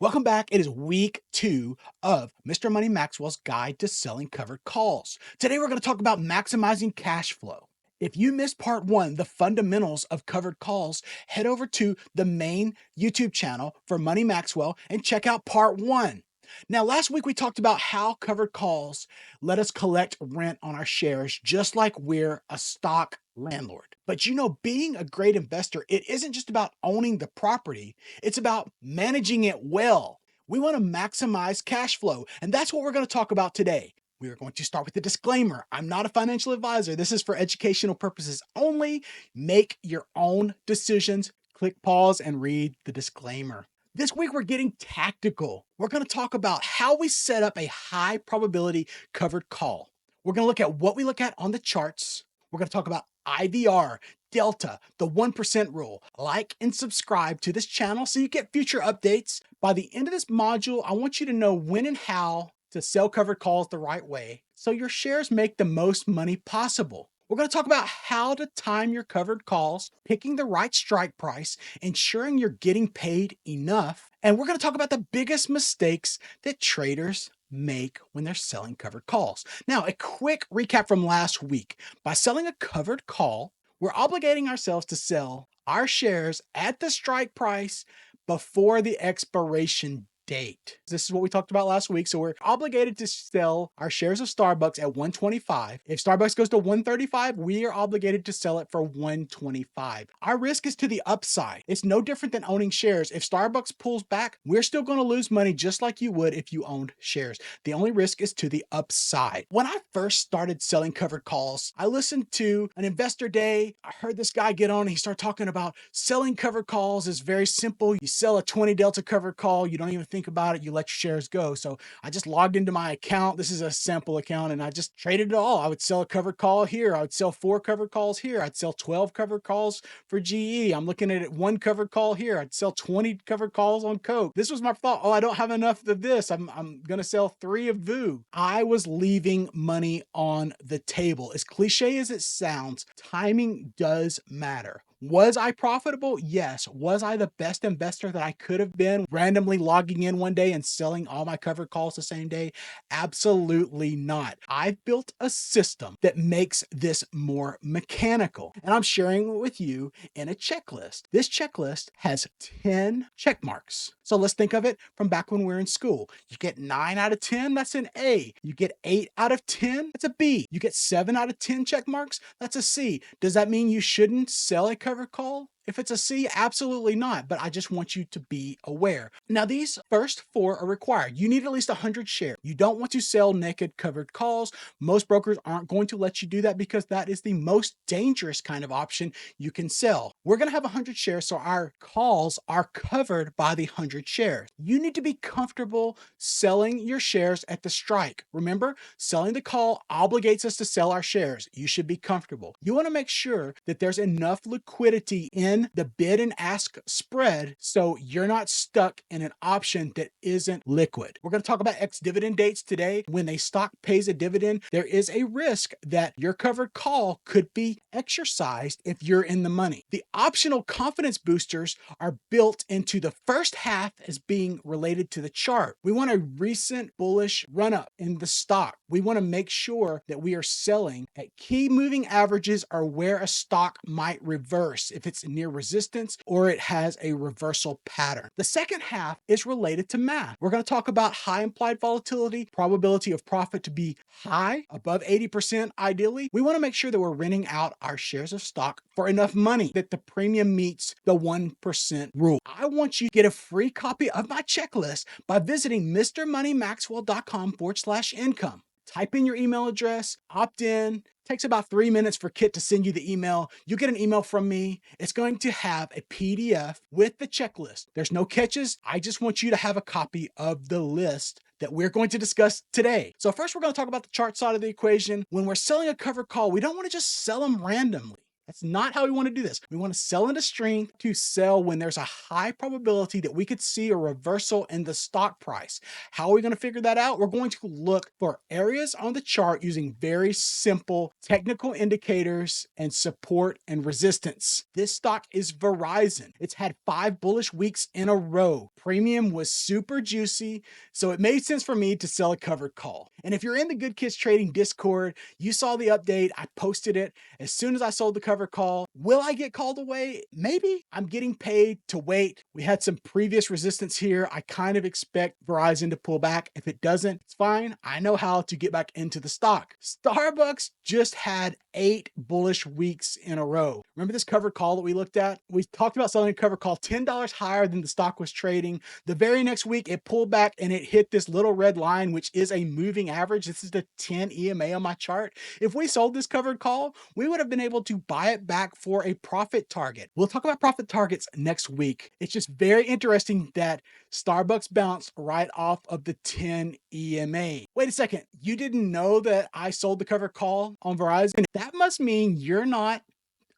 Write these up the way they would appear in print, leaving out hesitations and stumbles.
Welcome back. It is week 2 of Mr. Money Maxwell's Guide to Selling Covered Calls. Today, we're going to talk about maximizing cash flow. If you missed part 1, the fundamentals of covered calls, head over to the main YouTube channel for Money Maxwell and check out part 1. Now, last week we talked about how covered calls let us collect rent on our shares, just like we're a stock landlord. But being a great investor, it isn't just about owning the property, it's about managing it well. We want to maximize cash flow, and that's what we're going to talk about today. We are going to start with the disclaimer. I'm not a financial advisor. This is for educational purposes only. Make your own decisions. Click pause and read the disclaimer. This week, we're getting tactical. We're going to talk about how we set up a high probability covered call. We're going to look at what we look at on the charts. We're going to talk about IVR, Delta, the 1% rule. Like and subscribe to this channel so you get future updates. By the end of this module, I want you to know when and how to sell covered calls the right way so your shares make the most money possible. We're going to talk about how to time your covered calls, picking the right strike price, ensuring you're getting paid enough, and we're going to talk about the biggest mistakes that traders make when they're selling covered calls. Now, a quick recap from last week. By selling a covered call, we're obligating ourselves to sell our shares at the strike price before the expiration date. This is what we talked about last week. So we're obligated to sell our shares of Starbucks at 125. If Starbucks goes to 135, we are obligated to sell it for 125. Our risk is to the upside. It's no different than owning shares. If Starbucks pulls back, we're still going to lose money just like you would if you owned shares. The only risk is to the upside. When I first started selling covered calls, I listened to an investor day. I heard this guy get on and he started talking about selling covered calls is very simple. You sell a 20 Delta covered call. You don't even think about it, you let your shares go. So I just logged into my account. This is a sample account, and I just traded it all. I would sell a covered call here. I would sell 4 covered calls here. I'd sell 12 covered calls for GE. I'm looking at it, 1 covered call here. I'd sell 20 covered calls on Coke. This was my thought. Oh, I don't have enough of this. I'm going to sell 3 of VU. I was leaving money on the table. As cliche as it sounds, timing does matter. Was I profitable? Yes. Was I the best investor that I could have been, randomly logging in one day and selling all my covered calls the same day? Absolutely not. I've built a system that makes this more mechanical, and I'm sharing it with you in a checklist. This checklist has 10 check marks. So let's think of it from back when we were in school. You get 9 out of 10, that's an A. You get 8 out of 10, that's a B. You get 7 out of 10 check marks, that's a C. Does that mean you shouldn't sell a covered call? If it's a C, absolutely not, but I just want you to be aware. Now, these first 4 are required. You need at least 100 shares. You don't want to sell naked covered calls. Most brokers aren't going to let you do that because that is the most dangerous kind of option you can sell. We're going to have 100 shares, so our calls are covered by the 100 shares. You need to be comfortable selling your shares at the strike. Remember, selling the call obligates us to sell our shares. You should be comfortable. You want to make sure that there's enough liquidity in the bid and ask spread so you're not stuck in an option that isn't liquid. We're going to talk about ex-dividend dates today. When a stock pays a dividend, there is a risk that your covered call could be exercised if you're in the money. The optional confidence boosters are built into the first half as being related to the chart. We want a recent bullish run-up in the stock. We want to make sure that we are selling at key moving averages or where a stock might reverse if it's near resistance or it has a reversal pattern. The second half is related to math. We're going to talk about high implied volatility, probability of profit to be high, above 80% ideally. We want to make sure that we're renting out our shares of stock for enough money that the premium meets the 1% rule. I want you to get a free copy of my checklist by visiting mrmoneymaxwell.com/income. Type in your email address, opt in. Takes about 3 minutes for Kit to send you the email. You get an email from me. It's going to have a PDF with the checklist. There's no catches. I just want you to have a copy of the list that we're going to discuss today. So first, we're going to talk about the chart side of the equation. When we're selling a covered call, we don't want to just sell them randomly. That's not how we want to do this. We want to sell into strength to sell when there's a high probability that we could see a reversal in the stock price. How are we going to figure that out? We're going to look for areas on the chart using very simple technical indicators and support and resistance. This stock is Verizon. It's had 5 bullish weeks in a row. Premium was super juicy, so it made sense for me to sell a covered call. And if you're in the Good Kids Trading Discord, you saw the update. I posted it as soon as I sold the covered call. Will I get called away? Maybe. I'm getting paid to wait. We had some previous resistance here. I kind of expect Verizon to pull back. If it doesn't, it's fine. I know how to get back into the stock. Starbucks just had 8 bullish weeks in a row. Remember this covered call that we looked at? We talked about selling a covered call $10 higher than the stock was trading. The very next week, it pulled back and it hit this little red line, which is a moving average. This is the 10 EMA on my chart. If we sold this covered call, we would have been able to buy it back for a profit target. We'll talk about profit targets next week. It's just very interesting that Starbucks bounced right off of the 10 EMA. Wait a second, you didn't know that I sold the covered call on Verizon? That must mean you're not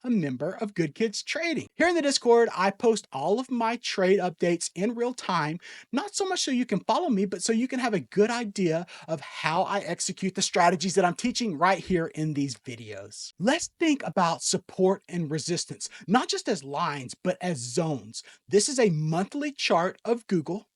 a member of Good Kids Trading. Here in the Discord, I post all of my trade updates in real time, not so much so you can follow me, but so you can have a good idea of how I execute the strategies that I'm teaching right here in these videos. Let's think about support and resistance, not just as lines, but as zones. This is a monthly chart of Google.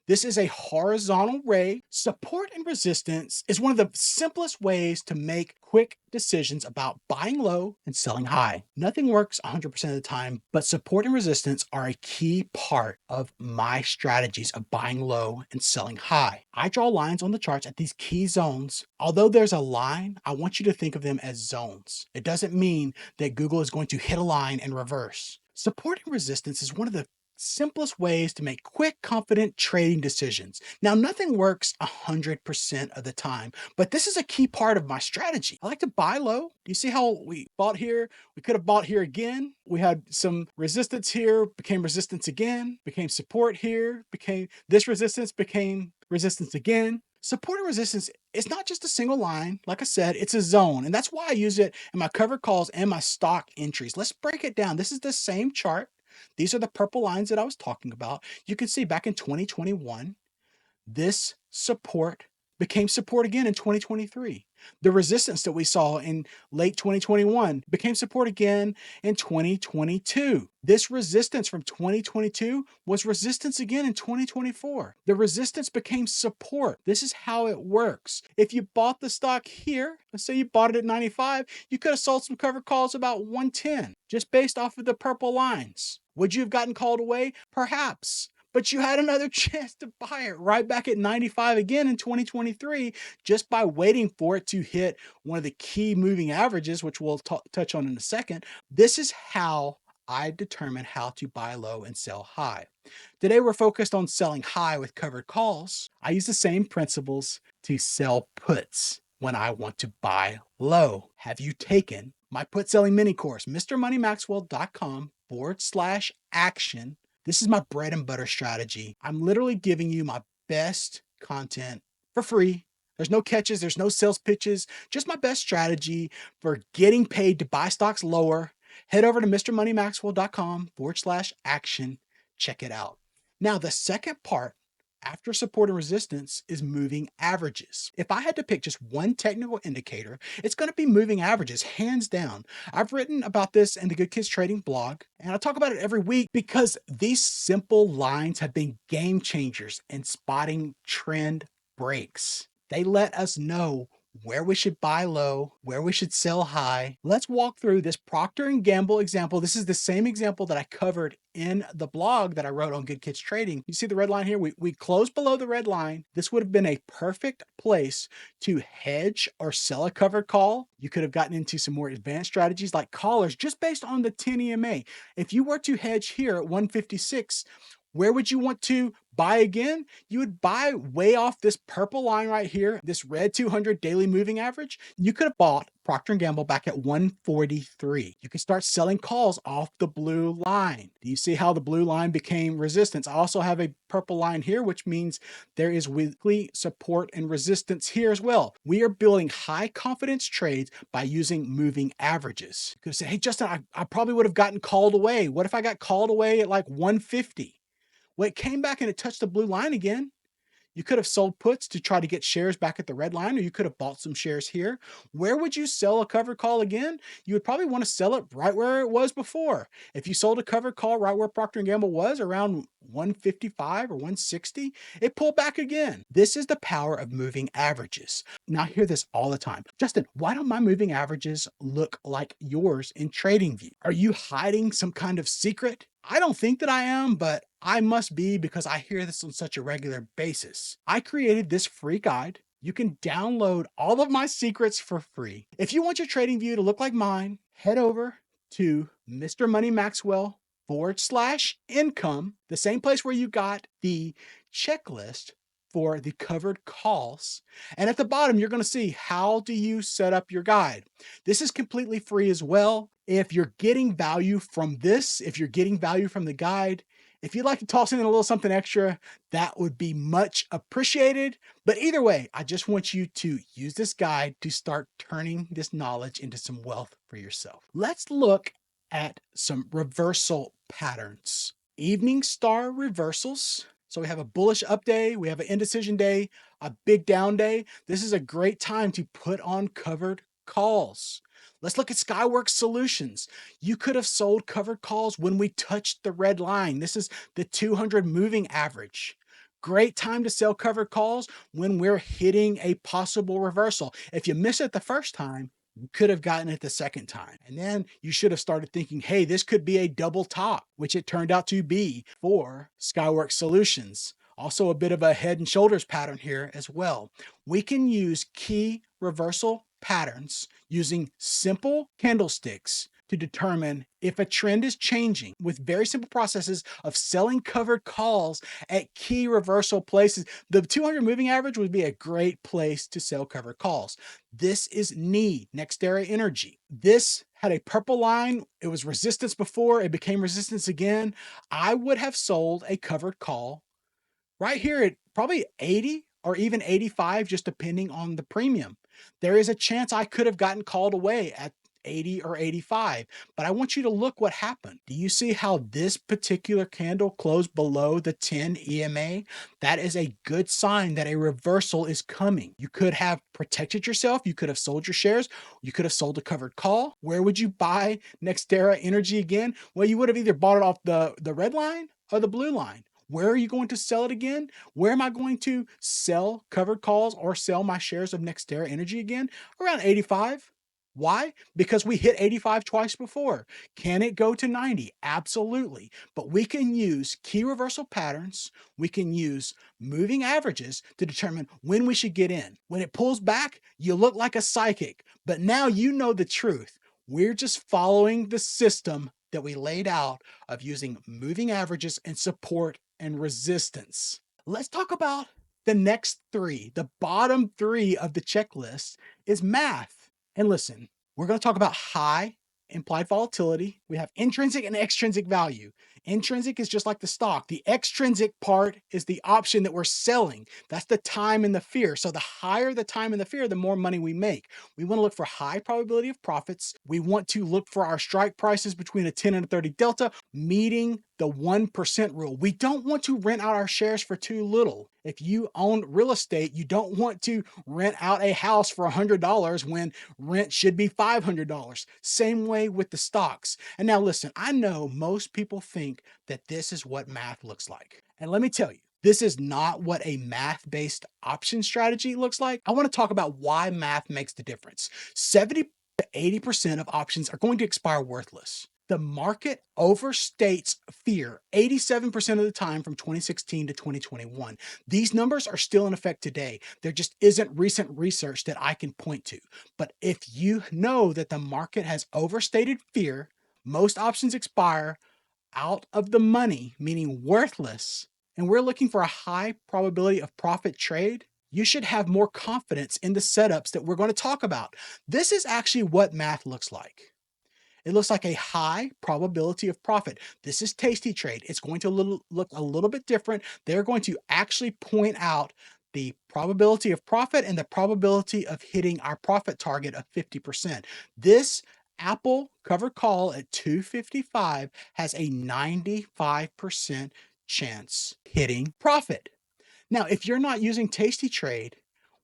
This is a horizontal ray. Support and resistance is one of the simplest ways to make quick decisions about buying low and selling high. Nothing works 100% of the time, but support and resistance are a key part of my strategies of buying low and selling high. I draw lines on the charts at these key zones. Although there's a line, I want you to think of them as zones. It doesn't mean that Google is going to hit a line and reverse. Support and resistance is one of the simplest ways to make quick, confident trading decisions. Now, nothing works 100% of the time, but this is a key part of my strategy. I like to buy low. Do you see how we bought here? We could have bought here again. We had some resistance here, became resistance again, became support here, became this resistance, became resistance again. Support and resistance is not just a single line. Like I said, it's a zone. And that's why I use it in my covered calls and my stock entries. Let's break it down. This is the same chart. These are the purple lines that I was talking about. You can see back in 2021, this support became support again in 2023. The resistance that we saw in late 2021 became support again in 2022. This resistance from 2022 was resistance again in 2024. The resistance became support. This is how it works. If you bought the stock here, let's say you bought it at 95, you could have sold some covered calls about 110, just based off of the purple lines. Would you have gotten called away? Perhaps. But you had another chance to buy it right back at 95 again in 2023, just by waiting for it to hit one of the key moving averages, which we'll touch on in a second. This is how I determine how to buy low and sell high. Today, we're focused on selling high with covered calls. I use the same principles to sell puts when I want to buy low. Have you taken my put selling mini course, mrmoneymaxwell.com/action? This is my bread and butter strategy. I'm literally giving you my best content for free. There's no catches, there's no sales pitches, just my best strategy for getting paid to buy stocks lower. Head over to mrmoneymaxwell.com/action. Check it out. Now, the second part after support and resistance is moving averages. If I had to pick just one technical indicator, it's going to be moving averages, hands down. I've written about this in the Good Kids Trading blog, and I talk about it every week because these simple lines have been game changers in spotting trend breaks. They let us know where we should buy low, where we should sell high. Let's walk through this Procter & Gamble example. This is the same example that I covered in the blog that I wrote on Good Kids Trading. You see the red line here? We closed below the red line. This would have been a perfect place to hedge or sell a covered call. You could have gotten into some more advanced strategies like collars just based on the 10 EMA. If you were to hedge here at 156, where would you want to buy again? You would buy way off this purple line right here, this red 200 daily moving average. You could have bought Procter & Gamble back at 143. You can start selling calls off the blue line. Do you see how the blue line became resistance? I also have a purple line here, which means there is weekly support and resistance here as well. We are building high confidence trades by using moving averages. You could say, hey, Justin, I probably would have gotten called away. What if I got called away at like 150? Well, it came back and it touched the blue line again. You could have sold puts to try to get shares back at the red line, or you could have bought some shares here. Where would you sell a covered call again? You would probably want to sell it right where it was before. If you sold a covered call right where Procter & Gamble was, around 155 or 160, it pulled back again. This is the power of moving averages. Now, I hear this all the time. Justin, why don't my moving averages look like yours in TradingView? Are you hiding some kind of secret? I don't think that I am, but I must be because I hear this on such a regular basis. I created this free guide. You can download all of my secrets for free. If you want your TradingView to look like mine, head over to Mr. Money Maxwell /income, the same place where you got the checklist for the covered calls. And at the bottom, you're going to see how do you set up your guide. This is completely free as well. If you're getting value from this, if you're getting value from the guide, if you'd like to toss in a little something extra, that would be much appreciated. But either way, I just want you to use this guide to start turning this knowledge into some wealth for yourself. Let's look at some reversal patterns. Evening star reversals. So we have a bullish up day, we have an indecision day, a big down day. This is a great time to put on covered calls. Let's look at Skyworks Solutions. You could have sold covered calls when we touched the red line. This is the 200 moving average. Great time to sell covered calls when we're hitting a possible reversal. If you miss it the first time, you could have gotten it the second time. And then you should have started thinking, hey, this could be a double top, which it turned out to be for Skyworks Solutions. Also a bit of a head and shoulders pattern here as well. We can use key reversal patterns using simple candlesticks to determine if a trend is changing with very simple processes of selling covered calls at key reversal places. The 200 moving average would be a great place to sell covered calls. This is NE, NextEra Energy. This had a purple line. It was resistance before, it became resistance again. I would have sold a covered call right here at probably 80 or even 85, just depending on the premium. There is a chance I could have gotten called away at 80 or 85, but I want you to look what happened. Do you see how this particular candle closed below the 10 EMA? That is a good sign that a reversal is coming. You could have protected yourself. You could have sold your shares. You could have sold a covered call. Where would you buy NextEra Energy again? Well, you would have either bought it off the red line or the blue line. Where are you going to sell it again? Where am I going to sell covered calls or sell my shares of NextEra Energy again? Around 85. Why? Because we hit 85 twice before. Can it go to 90? Absolutely. But we can use key reversal patterns. We can use moving averages to determine when we should get in. When it pulls back, you look like a psychic, but now you know the truth. We're just following the system that we laid out of using moving averages and support and resistance. Let's talk about the next three. The bottom three of the checklist is math. And listen, we're going to talk about high implied volatility. We have intrinsic and extrinsic value. Intrinsic is just like the stock. The extrinsic part is the option that we're selling. That's the time and the fear. So the higher the time and the fear, the more money we make. We want to look for high probability of profits. We want to look for our strike prices between a 10 and a 30 delta, meeting the 1% rule. We don't want to rent out our shares for too little. If you own real estate, you don't want to rent out a house for $100 when rent should be $500. Same way with the stocks. And now listen, I know most people think that this is what math looks like. And let me tell you, this is not what a math-based option strategy looks like. I want to talk about why math makes the difference. 70 to 80% of options are going to expire worthless. The market overstates fear 87% of the time from 2016 to 2021. These numbers are still in effect today. There just isn't recent research that I can point to. But if you know that the market has overstated fear, most options expire out of the money, meaning worthless, and we're looking for a high probability of profit trade, you should have more confidence in the setups that we're going to talk about. This is actually what math looks like. It looks like a high probability of profit. This is Tasty Trade. It's going to look a little bit different. They're going to actually point out the probability of profit and the probability of hitting our profit target of 50%. This Apple covered call at 255 has a 95% chance hitting profit. Now, if you're not using Tasty Trade,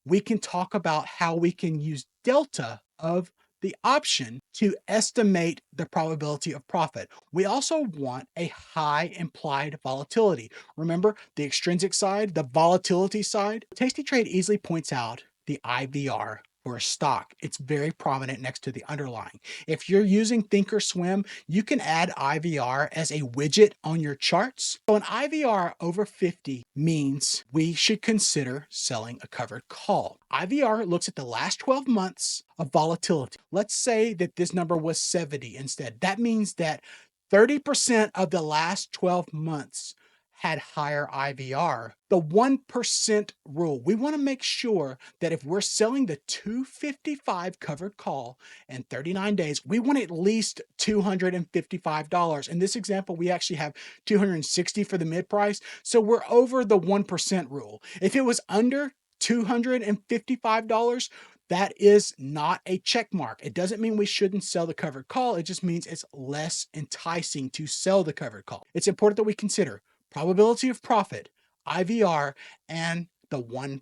we can talk about how we can use delta of the option to estimate the probability of profit. We also want a high implied volatility. Remember the extrinsic side, the volatility side? Tasty Trade easily points out the IVR for a stock. It's very prominent next to the underlying. If you're using Thinkorswim, you can add IVR as a widget on your charts. So an IVR over 50 means we should consider selling a covered call. IVR looks at the last 12 months of volatility. Let's say that this number was 70 instead. That means that 30% of the last 12 months had higher IVR. The 1% rule. We want to make sure that if we're selling the 255 covered call in 39 days, we want at least $255. In this example, we actually have 260 for the mid price. So we're over the 1% rule. If it was under $255, that is not a check mark. It doesn't mean we shouldn't sell the covered call. It just means it's less enticing to sell the covered call. It's important that we consider probability of profit, IVR, and the 1%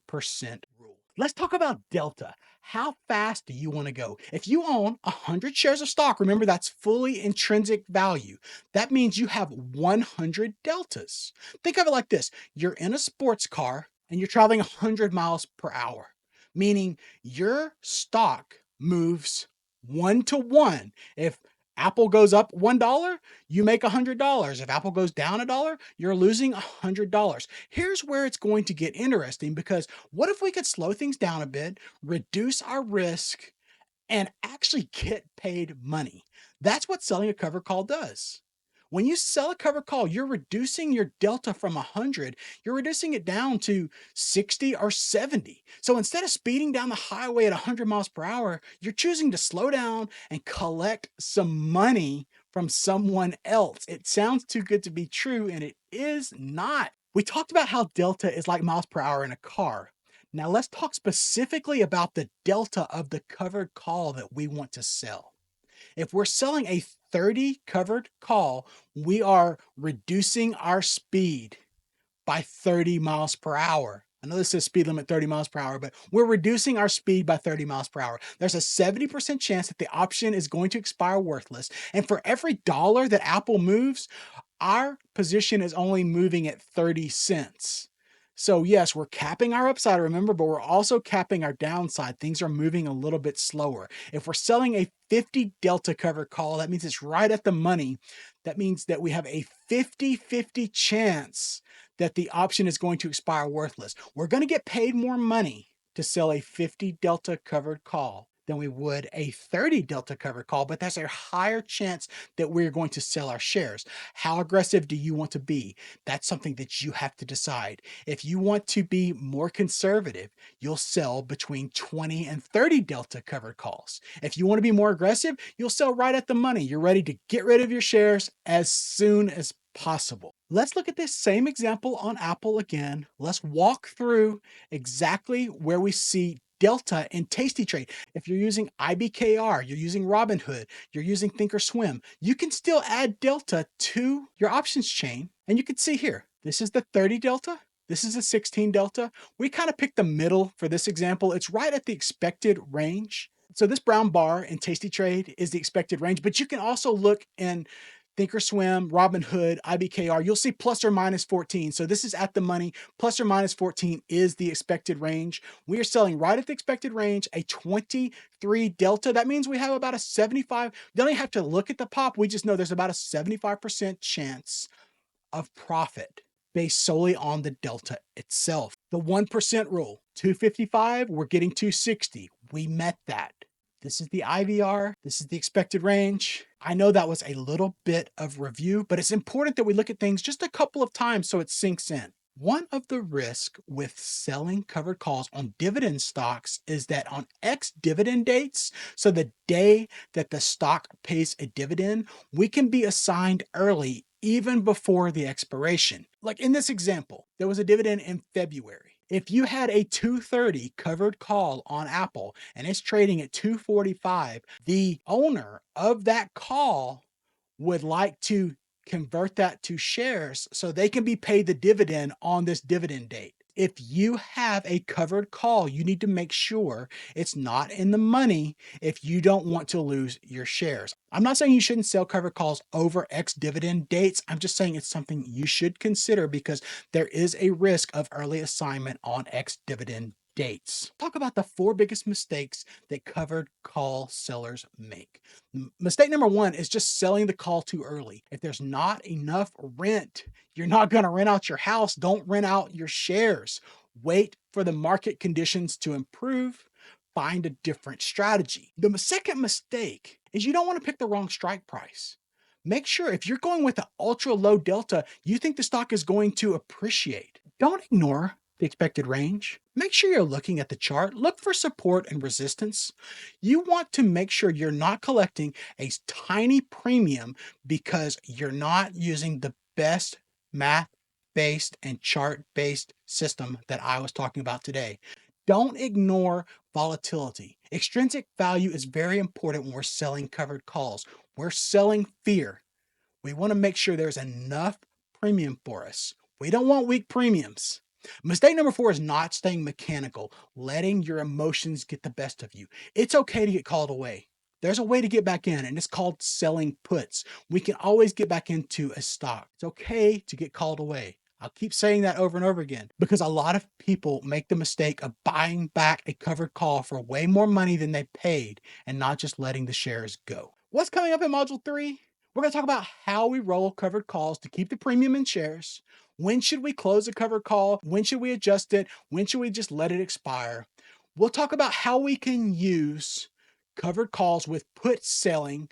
rule. Let's talk about delta. How fast do you want to go? If you own 100 shares of stock, remember that's fully intrinsic value. That means you have 100 deltas. Think of it like this. You're in a sports car and you're traveling 100 miles per hour, meaning your stock moves 1-to-1. If Apple goes up $1, you make $100. If Apple goes down $1, you're losing $100. Here's where it's going to get interesting, because what if we could slow things down a bit, reduce our risk, and actually get paid money? That's what selling a covered call does. When you sell a covered call, you're reducing your delta from 100, you're reducing it down to 60 or 70. So instead of speeding down the highway at 100 miles per hour, you're choosing to slow down and collect some money from someone else. It sounds too good to be true, and it is not. We talked about how delta is like miles per hour in a car. Now let's talk specifically about the delta of the covered call that we want to sell. If we're selling a 30 covered call, we are reducing our speed by 30 miles per hour. I know this says speed limit 30 miles per hour, but we're reducing our speed by 30 miles per hour. There's a 70% chance that the option is going to expire worthless. And for every dollar that Apple moves, our position is only moving at 30 cents. So yes, we're capping our upside, remember, but we're also capping our downside. Things are moving a little bit slower. If we're selling a 50 delta covered call, that means it's right at the money. That means that we have a 50-50 chance that the option is going to expire worthless. We're going to get paid more money to sell a 50 delta covered call than we would a 30 delta covered call, but that's a higher chance that we're going to sell our shares. How aggressive do you want to be? That's something that you have to decide. If you want to be more conservative, you'll sell between 20 and 30 delta covered calls. If you want to be more aggressive, you'll sell right at the money. You're ready to get rid of your shares as soon as possible. Let's look at this same example on Apple again. Let's walk through exactly where we see delta in Tasty Trade. If you're using IBKR, you're using Robinhood, you're using Thinkorswim, you can still add delta to your options chain. And you can see here, this is the 30 delta. This is a 16 delta. We kind of picked the middle for this example. It's right at the expected range. So this brown bar in Tasty Trade is the expected range, but you can also look in Thinkorswim, Robinhood, IBKR, you'll see plus or minus 14. So this is at the money. Plus or minus 14 is the expected range. We are selling right at the expected range, a 23 delta. That means we have about a 75. You don't even have to look at the pop. We just know there's about a 75% chance of profit based solely on the delta itself. The 1% rule, 255, we're getting 260. We met that. This is the IVR. This is the expected range. I know that was a little bit of review, but it's important that we look at things just a couple of times so it sinks in. One of the risks with selling covered calls on dividend stocks is that on ex-dividend dates, so the day that the stock pays a dividend, we can be assigned early even before the expiration. Like in this example, there was a dividend in February. If you had a 230 covered call on Apple and it's trading at 245, the owner of that call would like to convert that to shares so they can be paid the dividend on this dividend date. If you have a covered call, you need to make sure it's not in the money if you don't want to lose your shares. I'm not saying you shouldn't sell covered calls over X dividend dates. I'm just saying it's something you should consider because there is a risk of early assignment on X dividend dates. Talk about the four biggest mistakes that covered call sellers make. Mistake number one is just selling the call too early. If there's not enough rent, you're not going to rent out your house. Don't rent out your shares. Wait for the market conditions to improve. Find a different strategy. The second mistake is you don't want to pick the wrong strike price. Make sure if you're going with an ultra low delta, you think the stock is going to appreciate. Don't ignore the expected range. Make sure you're looking at the chart. Look for support and resistance. You want to make sure you're not collecting a tiny premium because you're not using the best math-based and chart-based system that I was talking about today. Don't ignore volatility. Extrinsic value is very important when we're selling covered calls. We're selling fear. We want to make sure there's enough premium for us. We don't want weak premiums. Mistake number four is not staying mechanical, letting your emotions get the best of you. It's okay to get called away. There's a way to get back in, and it's called selling puts. We can always get back into a stock. It's okay to get called away. I'll keep saying that over and over again because a lot of people make the mistake of buying back a covered call for way more money than they paid and not just letting the shares go. What's coming up in Module 3? We're going to talk about how we roll covered calls to keep the premium in shares. When should we close a covered call? When should we adjust it? When should we just let it expire? We'll talk about how we can use covered calls with put selling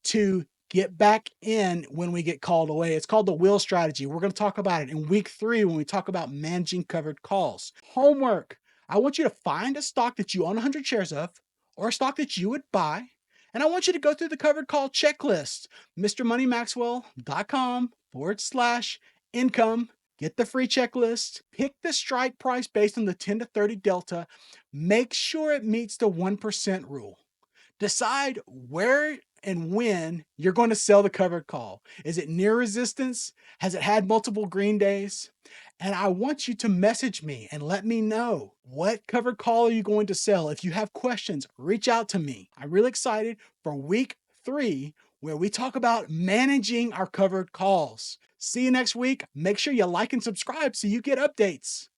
to get back in when we get called away. It's called the wheel strategy. We're going to talk about it in week 3 when we talk about managing covered calls. Homework. I want you to find a stock that you own 100 shares of or a stock that you would buy. And I want you to go through the covered call checklist, mrmoneymaxwell.com/income. Get the free checklist. Pick the strike price based on the 10 to 30 delta. Make sure it meets the 1% rule. Decide where and when you're going to sell the covered call. Is it near resistance? Has it had multiple green days? And I want you to message me and let me know what covered call are you going to sell. If you have questions, reach out to me. I'm really excited for week 3 where we talk about managing our covered calls. See you next week. Make sure you like and subscribe so you get updates.